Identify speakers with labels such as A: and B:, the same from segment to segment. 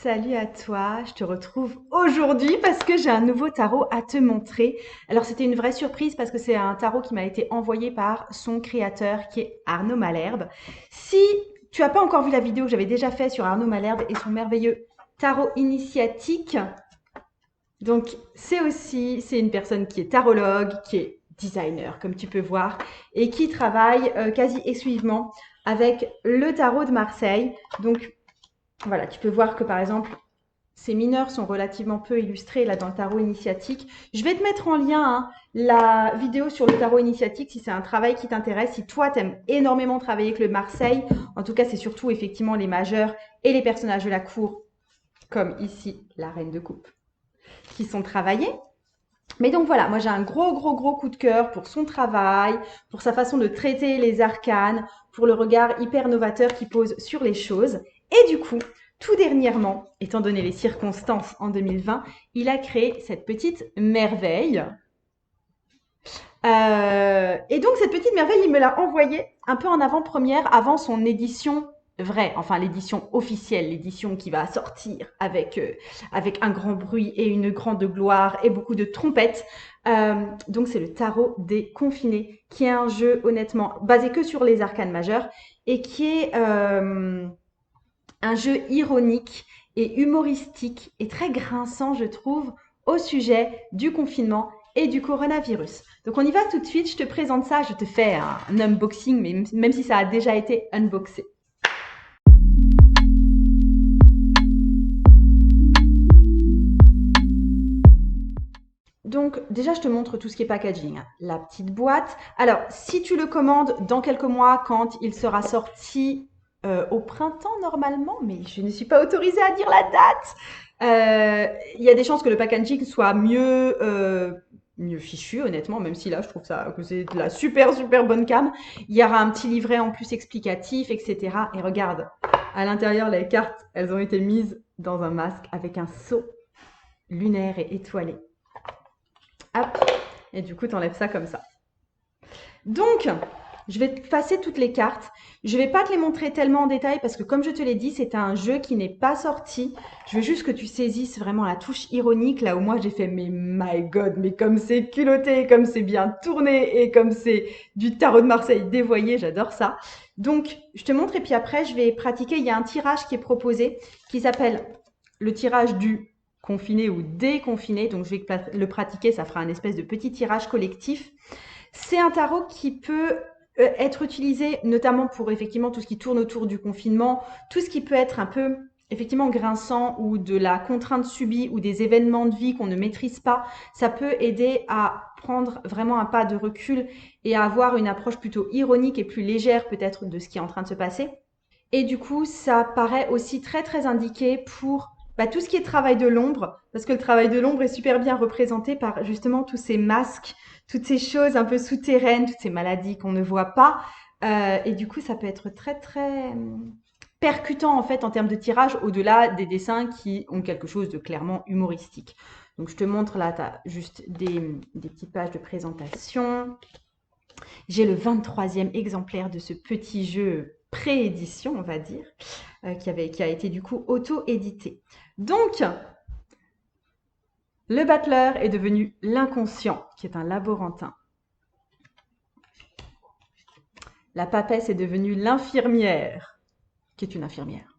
A: Salut à toi, je te retrouve aujourd'hui parce que j'ai un nouveau tarot à te montrer. Alors c'était une vraie surprise parce que c'est un tarot qui m'a été envoyé par son créateur qui est Arnaud Malherbe. Si tu n'as pas encore vu la vidéo que j'avais déjà fait sur Arnaud Malherbe et son merveilleux tarot initiatique, donc c'est une personne qui est tarologue, qui est designer comme tu peux voir et qui travaille quasi exclusivement avec le tarot de Marseille. Donc voilà, tu peux voir que par exemple, ces mineurs sont relativement peu illustrés là dans le tarot initiatique. Je vais te mettre en lien la vidéo sur le tarot initiatique si c'est un travail qui t'intéresse. Si toi, t'aimes énormément travailler avec le Marseille, en tout cas, c'est surtout effectivement les majeurs et les personnages de la cour, comme ici la reine de coupe, qui sont travaillés. Mais donc voilà, moi j'ai un gros coup de cœur pour son travail, pour sa façon de traiter les arcanes, pour le regard hyper novateur qu'il pose sur les choses. Et du coup, tout dernièrement, étant donné les circonstances en 2020, il a créé cette petite merveille. Et donc cette petite merveille, il me l'a envoyée un peu en avant-première avant son édition vraie, enfin l'édition officielle, l'édition qui va sortir avec un grand bruit et une grande gloire et beaucoup de trompettes. Donc c'est le tarot des confinés, qui est un jeu honnêtement basé que sur les arcanes majeures et qui est un jeu ironique et humoristique et très grinçant, je trouve, au sujet du confinement et du coronavirus. Donc on y va tout de suite, je te présente ça, je te fais un unboxing, mais même si ça a déjà été unboxé. Donc déjà, je te montre tout ce qui est packaging. La petite boîte. Alors, si tu le commandes dans quelques mois, quand il sera sorti au printemps normalement, mais je ne suis pas autorisée à dire la date, il y a des chances que le packaging soit mieux fichu, honnêtement, même si là, je trouve ça que c'est de la super bonne cam. Il y aura un petit livret en plus explicatif, etc. Et regarde, à l'intérieur, les cartes, elles ont été mises dans un masque avec un sceau lunaire et étoilé. Hop, et du coup, tu enlèves ça comme ça. Donc, je vais te passer toutes les cartes. Je ne vais pas te les montrer tellement en détail parce que comme je te l'ai dit, c'est un jeu qui n'est pas sorti. Je veux juste que tu saisisses vraiment la touche ironique là où moi j'ai fait mais my god, mais comme c'est culotté, comme c'est bien tourné et comme c'est du tarot de Marseille dévoyé, j'adore ça. Donc, je te montre et puis après je vais pratiquer. Il y a un tirage qui est proposé qui s'appelle le tirage du confiné ou déconfiné. Donc, je vais le pratiquer, ça fera un espèce de petit tirage collectif. C'est un tarot qui peut être utilisé notamment pour effectivement tout ce qui tourne autour du confinement, tout ce qui peut être un peu effectivement grinçant ou de la contrainte subie ou des événements de vie qu'on ne maîtrise pas. Ça peut aider à prendre vraiment un pas de recul et à avoir une approche plutôt ironique et plus légère peut-être de ce qui est en train de se passer. Et du coup, ça paraît aussi très indiqué pour tout ce qui est travail de l'ombre, parce que le travail de l'ombre est super bien représenté par justement tous ces masques, toutes ces choses un peu souterraines, toutes ces maladies qu'on ne voit pas. Et du coup, ça peut être très percutant en fait en termes de tirage, au-delà des dessins qui ont quelque chose de clairement humoristique. Donc je te montre là, tu as juste des petites pages de présentation. J'ai le 23e exemplaire de ce petit jeu pré-édition, on va dire, qui a été du coup auto-édité. Donc, le battleur est devenu l'inconscient, qui est un laborantin. La papesse est devenue l'infirmière, qui est une infirmière.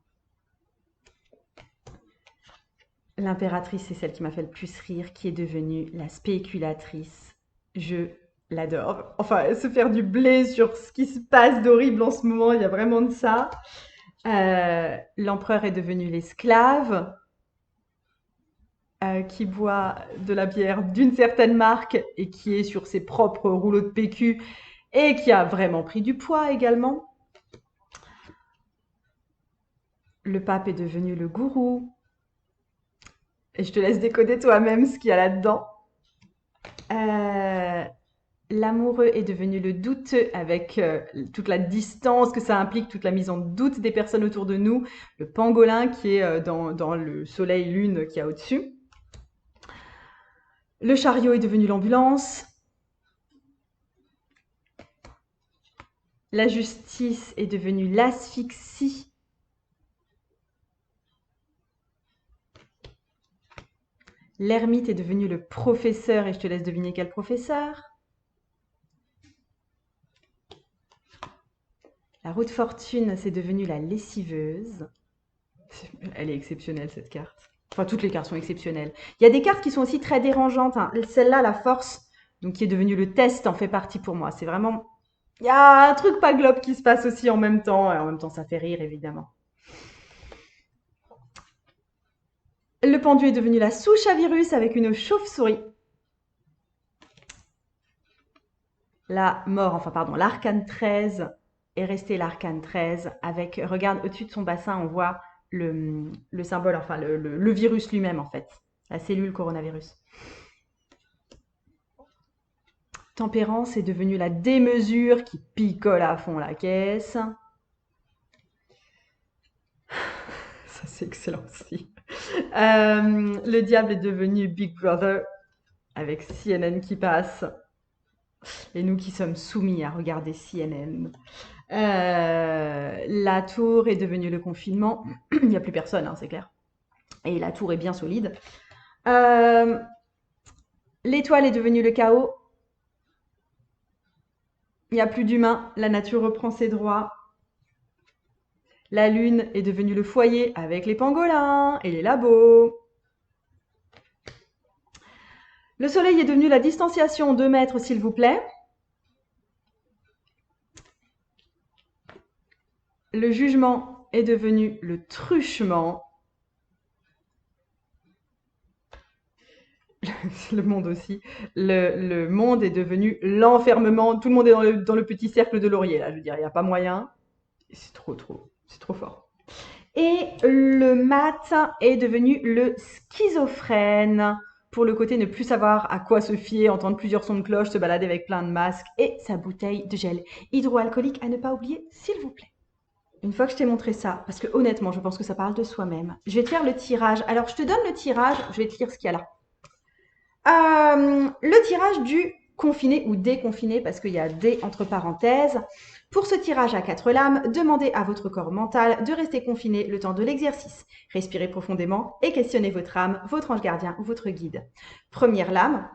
A: L'impératrice, c'est celle qui m'a fait le plus rire, qui est devenue la spéculatrice. Je l'adore. Enfin, se faire du blé sur ce qui se passe d'horrible en ce moment, il y a vraiment de ça. L'empereur est devenu l'esclave qui boit de la bière d'une certaine marque et qui est sur ses propres rouleaux de PQ et qui a vraiment pris du poids également. Le pape est devenu le gourou. Et je te laisse décoder toi-même ce qu'il y a là-dedans. L'amoureux est devenu le douteux avec toute la distance que ça implique, toute la mise en doute des personnes autour de nous. Le pangolin qui est dans le soleil-lune qui est au-dessus. Le chariot est devenu l'ambulance. La justice est devenue l'asphyxie. L'ermite est devenu le professeur et je te laisse deviner quel professeur. La roue de fortune, c'est devenu la lessiveuse. Elle est exceptionnelle cette carte. Enfin, toutes les cartes sont exceptionnelles. Il y a des cartes qui sont aussi très dérangeantes, hein. Celle-là, la force, donc qui est devenue le test, en fait partie pour moi. C'est vraiment... Il y a un truc pas globe qui se passe aussi en même temps. Et en même temps, ça fait rire, évidemment. Le pendu est devenu la souche à virus avec une chauve-souris. La mort, enfin pardon, l'arcane 13 est resté l'arcane 13 avec, regarde, au-dessus de son bassin, on voit le symbole, enfin le virus lui-même en fait, la cellule coronavirus. Tempérance est devenue la démesure qui picole à fond la caisse. Ça c'est excellent aussi. Le diable est devenu Big Brother avec CNN qui passe. Et nous qui sommes soumis à regarder CNN. La tour est devenue le confinement. Il n'y a plus personne, hein, c'est clair. Et la tour est bien solide. L'étoile est devenue le chaos. Il n'y a plus d'humains. La nature reprend ses droits. La lune est devenue le foyer avec les pangolins et les labos. Le soleil est devenu la distanciation 2 mètres, s'il vous plaît. Le jugement est devenu le truchement. Le monde aussi. Le monde est devenu l'enfermement. Tout le monde est dans le petit cercle de laurier, là. Je veux dire, il n'y a pas moyen. C'est trop fort. Et le matin est devenu le schizophrène. Pour le côté ne plus savoir à quoi se fier, entendre plusieurs sons de cloche, se balader avec plein de masques et sa bouteille de gel hydroalcoolique à ne pas oublier, s'il vous plaît. Une fois que je t'ai montré ça, parce que honnêtement, je pense que ça parle de soi-même, je vais te faire le tirage. Alors, je te donne le tirage, je vais te lire ce qu'il y a là. Le tirage du confiné ou déconfiné, parce qu'il y a des entre parenthèses. Pour ce tirage à 4 lames, demandez à votre corps mental de rester confiné le temps de l'exercice. Respirez profondément et questionnez votre âme, votre ange gardien ou votre guide. Première lame,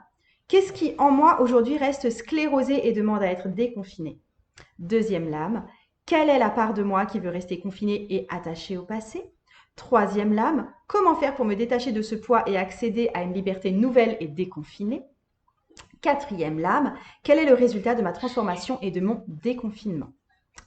A: qu'est-ce qui en moi aujourd'hui reste sclérosé et demande à être déconfiné? Deuxième lame, quelle est la part de moi qui veut rester confinée et attachée au passé? Troisième lame, comment faire pour me détacher de ce poids et accéder à une liberté nouvelle et déconfinée? Quatrième lame, quel est le résultat de ma transformation et de mon déconfinement?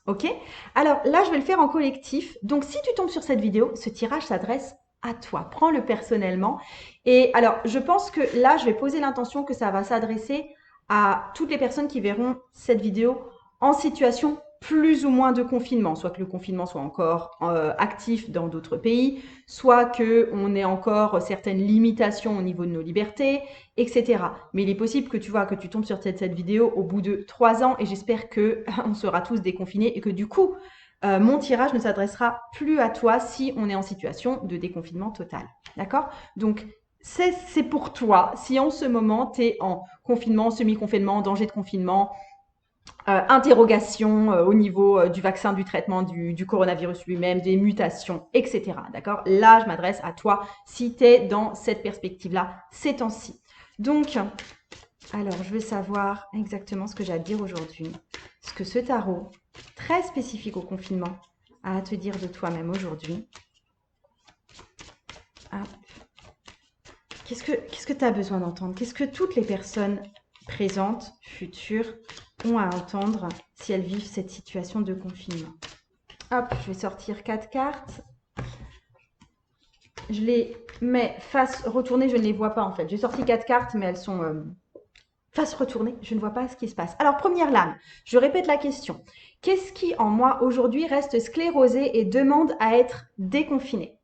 A: Ok? Alors là, je vais le faire en collectif. Donc, si tu tombes sur cette vidéo, ce tirage s'adresse à toi. Prends-le personnellement. Et alors, je pense que là, je vais poser l'intention que ça va s'adresser à toutes les personnes qui verront cette vidéo en situation plus ou moins de confinement, soit que le confinement soit encore actif dans d'autres pays, soit qu'on ait encore certaines limitations au niveau de nos libertés, etc. Mais il est possible que tu vois que tu tombes sur cette vidéo au bout de 3 ans et j'espère qu'on sera tous déconfinés et que du coup, mon tirage ne s'adressera plus à toi si on est en situation de déconfinement total. D'accord? Donc, c'est pour toi si en ce moment, tu es en confinement, semi-confinement, danger de confinement, interrogation au niveau du vaccin, du traitement du coronavirus lui-même, des mutations, etc. D'accord? Là, je m'adresse à toi si tu es dans cette perspective-là ces temps-ci. Donc, alors, je veux savoir exactement ce que j'ai à te dire aujourd'hui. Ce que ce tarot, très spécifique au confinement, a à te dire de toi-même aujourd'hui. Qu'est-ce que tu as besoin d'entendre? Qu'est-ce que toutes les personnes présentes, futures, ont à entendre si elles vivent cette situation de confinement? Hop, je vais sortir 4 cartes. Je les mets face retournée, je ne les vois pas en fait. J'ai sorti 4 cartes, mais elles sont face retournée, je ne vois pas ce qui se passe. Alors, première lame, je répète la question. Qu'est-ce qui en moi aujourd'hui reste sclérosé et demande à être déconfiné?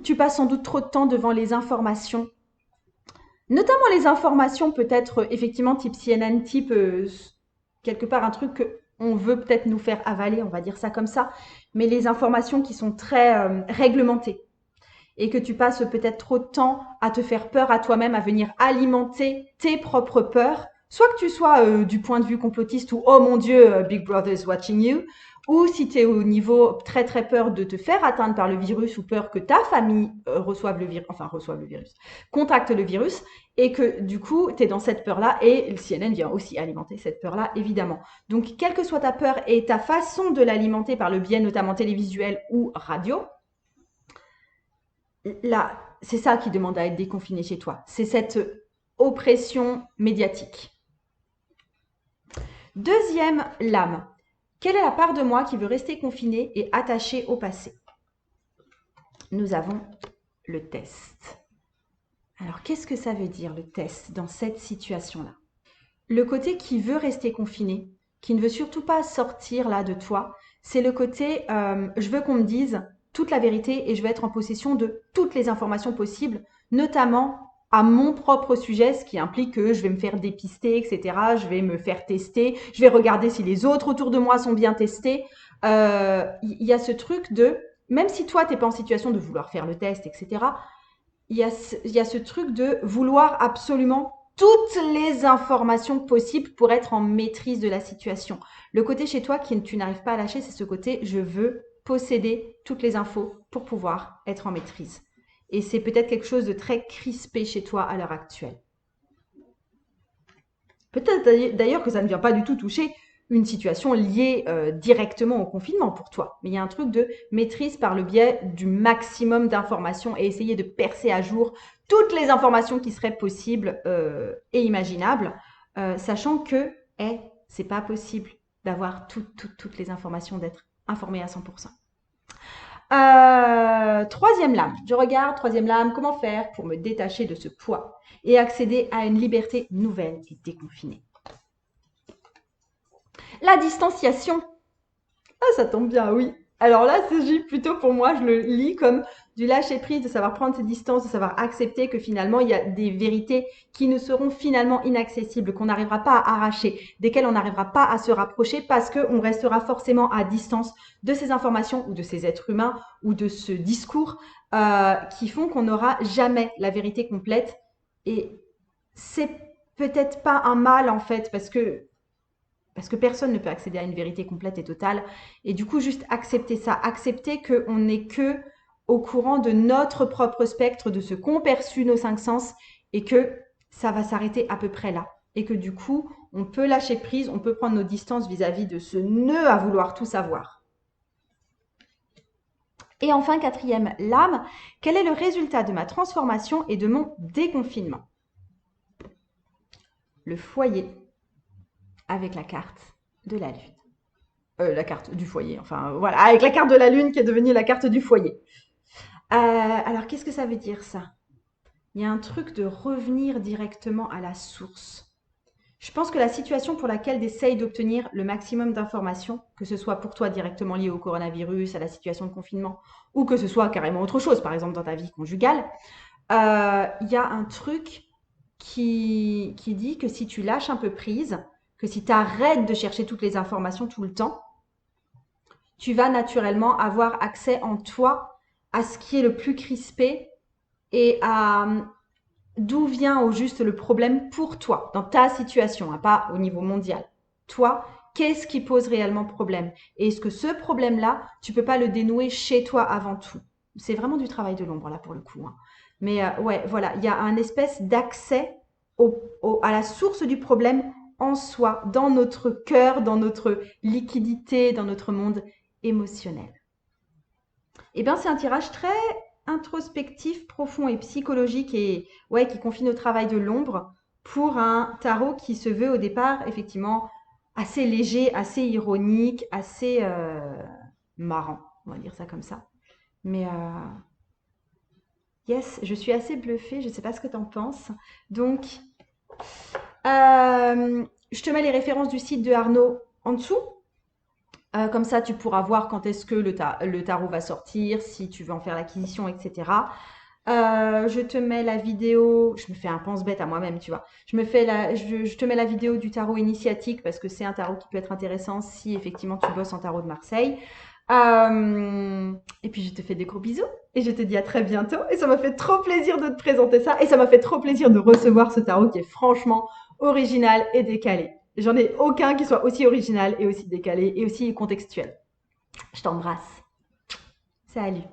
A: Tu passes sans doute trop de temps devant les informations. Notamment les informations peut-être effectivement type CNN, type quelque part un truc qu'on veut peut-être nous faire avaler, on va dire ça comme ça, mais les informations qui sont très réglementées et que tu passes peut-être trop de temps à te faire peur à toi-même, à venir alimenter tes propres peurs, soit que tu sois du point de vue complotiste ou « Oh mon Dieu, Big Brother is watching you », ou si tu es au niveau très très peur de te faire atteindre par le virus ou peur que ta famille reçoive le virus, contacte le virus, et que du coup, tu es dans cette peur-là, et le CNN vient aussi alimenter cette peur-là, évidemment. Donc, quelle que soit ta peur et ta façon de l'alimenter par le biais notamment télévisuel ou radio, là, c'est ça qui demande à être déconfiné chez toi. C'est cette oppression médiatique. Deuxième lame. Quelle est la part de moi qui veut rester confinée et attachée au passé? Nous avons le test. Alors, qu'est-ce que ça veut dire le test dans cette situation-là? Le côté qui veut rester confiné, qui ne veut surtout pas sortir là de toi, c'est le côté je veux qu'on me dise toute la vérité et je veux être en possession de toutes les informations possibles, notamment à mon propre sujet, ce qui implique que je vais me faire dépister, etc. Je vais me faire tester, je vais regarder si les autres autour de moi sont bien testés. Il y a ce truc de, même si toi, tu n'es pas en situation de vouloir faire le test, etc., il y a ce truc de vouloir absolument toutes les informations possibles pour être en maîtrise de la situation. Le côté chez toi que tu n'arrives pas à lâcher, c'est ce côté je veux posséder toutes les infos pour pouvoir être en maîtrise. Et c'est peut-être quelque chose de très crispé chez toi à l'heure actuelle. Peut-être d'ailleurs que ça ne vient pas du tout toucher une situation liée directement au confinement pour toi. Mais il y a un truc de maîtrise par le biais du maximum d'informations et essayer de percer à jour toutes les informations qui seraient possibles et imaginables, sachant que c'est pas possible d'avoir toutes les informations, d'être informé à 100%. Troisième lame. Je regarde, troisième lame, comment faire pour me détacher de ce poids et accéder à une liberté nouvelle et déconfinée. La distanciation. Ah, ça tombe bien, oui. Alors là, c'est plutôt pour moi, je le lis comme du lâcher-prise, de savoir prendre ses distances, de savoir accepter que finalement, il y a des vérités qui ne seront finalement inaccessibles, qu'on n'arrivera pas à arracher, desquelles on n'arrivera pas à se rapprocher parce qu'on restera forcément à distance de ces informations ou de ces êtres humains ou de ce discours qui font qu'on n'aura jamais la vérité complète. Et c'est peut-être pas un mal en fait, parce que personne ne peut accéder à une vérité complète et totale. Et du coup, juste accepter ça, accepter qu'on n'est que au courant de notre propre spectre, de ce qu'ont perçu nos cinq sens, et que ça va s'arrêter à peu près là. Et que du coup, on peut lâcher prise, on peut prendre nos distances vis-à-vis de ce nœud à vouloir tout savoir. Et enfin, quatrième lame, quel est le résultat de ma transformation et de mon déconfinement? Le foyer avec la carte de la lune. La carte du foyer, enfin voilà, avec la carte de la lune qui est devenue la carte du foyer. Alors, qu'est-ce que ça veut dire ça? Il y a un truc de revenir directement à la source. Je pense que la situation pour laquelle tu essayes d'obtenir le maximum d'informations, que ce soit pour toi directement lié au coronavirus, à la situation de confinement, ou que ce soit carrément autre chose, par exemple dans ta vie conjugale, il y a un truc qui dit que si tu lâches un peu prise, que si tu arrêtes de chercher toutes les informations tout le temps, tu vas naturellement avoir accès en toi à ce qui est le plus crispé et à d'où vient au juste le problème pour toi, dans ta situation, hein, pas au niveau mondial. Toi, qu'est-ce qui pose réellement problème? Et est-ce que ce problème-là, tu peux pas le dénouer chez toi avant tout? C'est vraiment du travail de l'ombre là pour le coup, hein. Mais ouais, voilà, il y a un espèce d'accès à la source du problème en soi, dans notre cœur, dans notre liquidité, dans notre monde émotionnel. Eh bien, c'est un tirage très introspectif, profond et psychologique et ouais, qui confine au travail de l'ombre pour un tarot qui se veut au départ effectivement assez léger, assez ironique, assez marrant, on va dire ça comme ça. Mais yes, je suis assez bluffée, je ne sais pas ce que tu en penses. Donc, je te mets les références du site de Arnaud en dessous. Comme ça, tu pourras voir quand est-ce que le tarot va sortir, si tu veux en faire l'acquisition, etc. Je te mets la vidéo, je me fais un pense-bête à moi-même, tu vois. Je te mets la vidéo du tarot initiatique parce que c'est un tarot qui peut être intéressant si effectivement tu bosses en tarot de Marseille. Et puis je te fais des gros bisous et je te dis à très bientôt. Et ça m'a fait trop plaisir de te présenter ça et ça m'a fait trop plaisir de recevoir ce tarot qui est franchement original et décalé. J'en ai aucun qui soit aussi original et aussi décalé et aussi contextuel. Je t'embrasse. Salut.